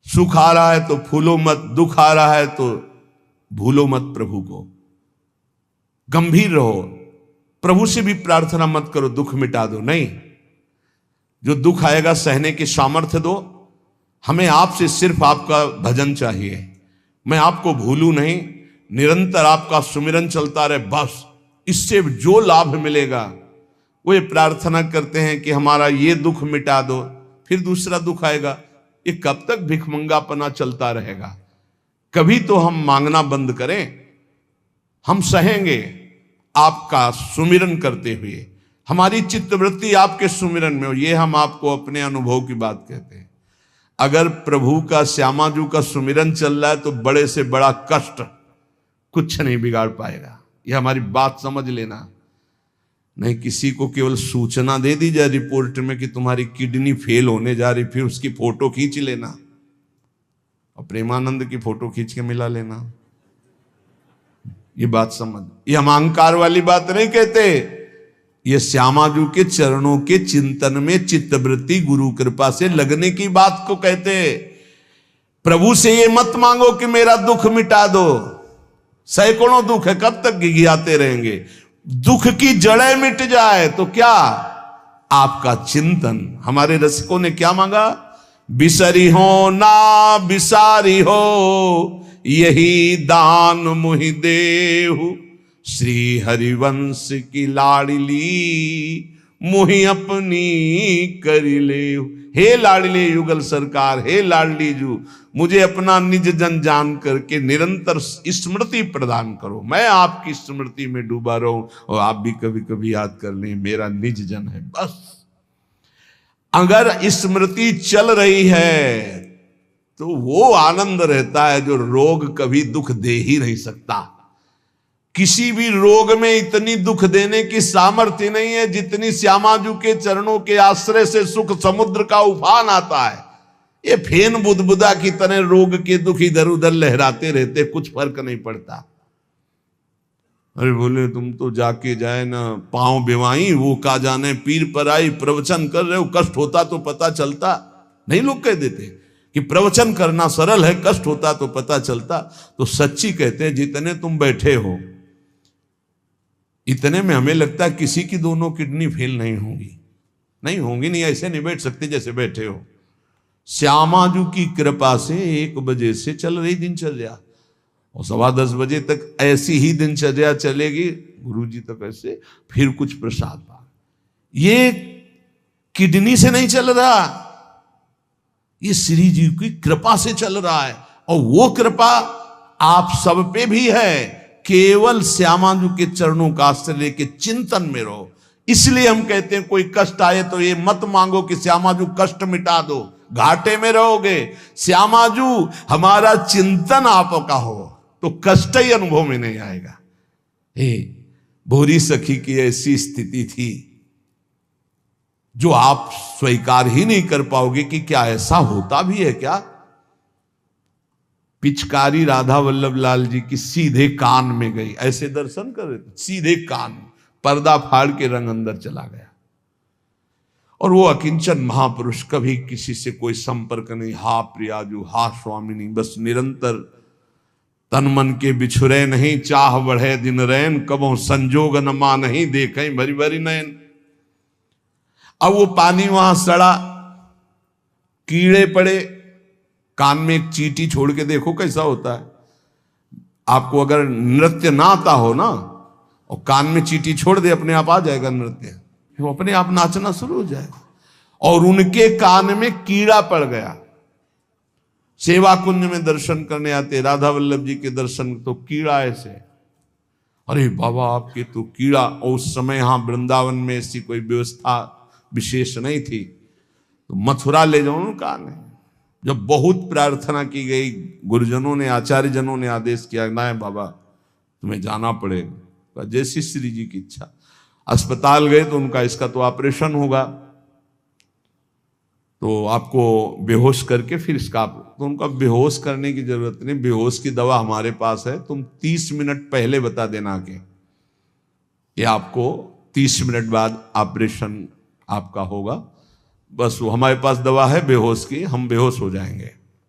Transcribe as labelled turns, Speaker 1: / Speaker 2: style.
Speaker 1: सुख आ रहा है तो फूलो मत, दुख आ रहा है तो भूलो मत प्रभु को। गंभीर रहो, प्रभु से भी प्रार्थना मत करो दुख मिटा दो, नहीं। जो दुख आएगा सहने की सामर्थ्य दो। हमें आपसे सिर्फ आपका भजन चाहिए, मैं आपको भूलूं नहीं, निरंतर आपका सुमिरन चलता रहे, बस। इससे जो लाभ मिलेगा वो ये प्रार्थना करते हैं कि हमारा ये दुख मिटा दो, फिर दूसरा दुख आएगा। ये कब तक भिखमंगापना चलता रहेगा? कभी तो हम मांगना बंद करें। हम सहेंगे आपका सुमिरन करते हुए, हमारी चित्तवृत्ति आपके सुमिरन में हो। ये हम आपको अपने अनुभव की बात कहते हैं। अगर प्रभु का, श्यामाजू का सुमिरन चल रहा है तो बड़े से बड़ा कष्ट कुछ नहीं बिगाड़ पाएगा। यह हमारी बात समझ लेना। नहीं किसी को केवल सूचना दे दी जाए रिपोर्ट में कि तुम्हारी किडनी फेल होने जा रही, फिर उसकी फोटो खींच लेना और प्रेमानंद की फोटो खींच के मिला लेना। ये बात समझ, ये हम अहंकार वाली बात नहीं कहते। ये श्यामाजू के चरणों के चिंतन में चित्तवृत्ति गुरु कृपा से लगने की बात को कहते। प्रभु से ये मत मांगो कि मेरा दुख मिटा दो। सैकड़ों दुख है, कब तक गिघियाते रहेंगे? दुख की जड़ें मिट जाए तो क्या? आपका चिंतन। हमारे रसिकों ने क्या मांगा? बिसरी हो ना बिसारी हो, यही दान मुहि देहु। श्री हरिवंश की लाडली मुहि अपनी करी ले। हे लाडले युगल सरकार, हे लाडली जू, मुझे अपना निज जन जान करके निरंतर स्मृति प्रदान करो। मैं आपकी स्मृति में डूबा रहूं और आप भी कभी कभी याद कर लें मेरा निज जन है, बस। अगर स्मृति चल रही है तो वो आनंद रहता है जो रोग कभी दुख दे ही नहीं सकता। किसी भी रोग में इतनी दुख देने की सामर्थ्य नहीं है जितनी श्यामाजू के चरणों के आश्रय से सुख समुद्र का उफान आता है। ये फेन बुदबुदा की तरह रोग के दुख इधर उधर लहराते रहते, कुछ फर्क नहीं पड़ता। अरे बोले तुम तो जाके जाए ना पांव बेवाई, वो का जाने पीर पर आई, प्रवचन कर रहे हो, कष्ट होता तो पता चलता। नहीं लोग कह देते कि प्रवचन करना सरल है, कष्ट होता तो पता चलता। तो सच्ची कहते हैं जितने तुम बैठे हो इतने में हमें लगता है किसी की दोनों किडनी फेल नहीं होंगी। नहीं होंगी, नहीं ऐसे नहीं बैठ सकते जैसे बैठे हो। श्यामाजू की कृपा से 1 बजे से चल रही दिनचर्या और 10:15 बजे तक ऐसी ही दिनचर्या चलेगी, गुरुजी तक ऐसे, फिर कुछ प्रसाद पा। ये किडनी से नहीं चल रहा, ये श्री जी की कृपा से चल रहा है। और वो कृपा आप सब पे भी है। केवल श्यामाजू के चरणों का आश्रय लेके चिंतन में रहो। इसलिए हम कहते हैं कोई कष्ट आए तो ये मत मांगो कि श्यामाजू कष्ट मिटा दो, घाटे में रहोगे। श्यामाजू हमारा चिंतन आपका हो तो कष्ट ही अनुभव में नहीं आएगा। हे भोरी सखी की ऐसी स्थिति थी जो आप स्वीकार ही नहीं कर पाओगे कि क्या ऐसा होता भी है क्या। पिचकारी राधा वल्लभ लाल जी की सीधे कान में गई, ऐसे दर्शन कर रहे थे, सीधे कान, पर्दा फाड़ के रंग अंदर चला गया। और वो अकिंचन महापुरुष, कभी किसी से कोई संपर्क नहीं, हा प्रियाजू, हा स्वामिनी, बस निरंतर तन मन के बिछुरे नहीं, चाह बढ़े दिन रैन, कबो संजोग न मा नहीं, देखें भरी भरी नयन। अब वो पानी वहां सड़ा, कीड़े पड़े, कान में एक चींटी छोड़ के देखो कैसा होता है। आपको अगर नृत्य ना आता हो ना और कान में चींटी छोड़ दे, अपने आप आ जाएगा नृत्य, वो अपने आप नाचना शुरू हो जाएगा। और उनके कान में कीड़ा पड़ गया। सेवा कुंज में दर्शन करने आते राधा वल्लभ जी के दर्शन, तो कीड़ा ऐसे, अरे बाबा आपके तो कीड़ा। और उस समय यहां वृंदावन में ऐसी कोई व्यवस्था विशेष नहीं थी, तो मथुरा ले जाओ ना कान है। जब बहुत प्रार्थना की गई, गुरुजनों ने, आचार्य जनों ने आदेश किया, ना बाबा तुम्हें जाना पड़ेगा, जैसी श्री जी की इच्छा। अस्पताल गए तो उनका इसका तो ऑपरेशन होगा, तो आपको बेहोश करके फिर इसका, तो उनका बेहोश करने की जरूरत नहीं, बेहोश की दवा हमारे पास है, तुम 30 मिनट पहले बता देना कि आपको 30 मिनट बाद ऑपरेशन आपका होगा, बस वो हमारे पास दवा है बेहोश की, हम बेहोश हो जाएंगे।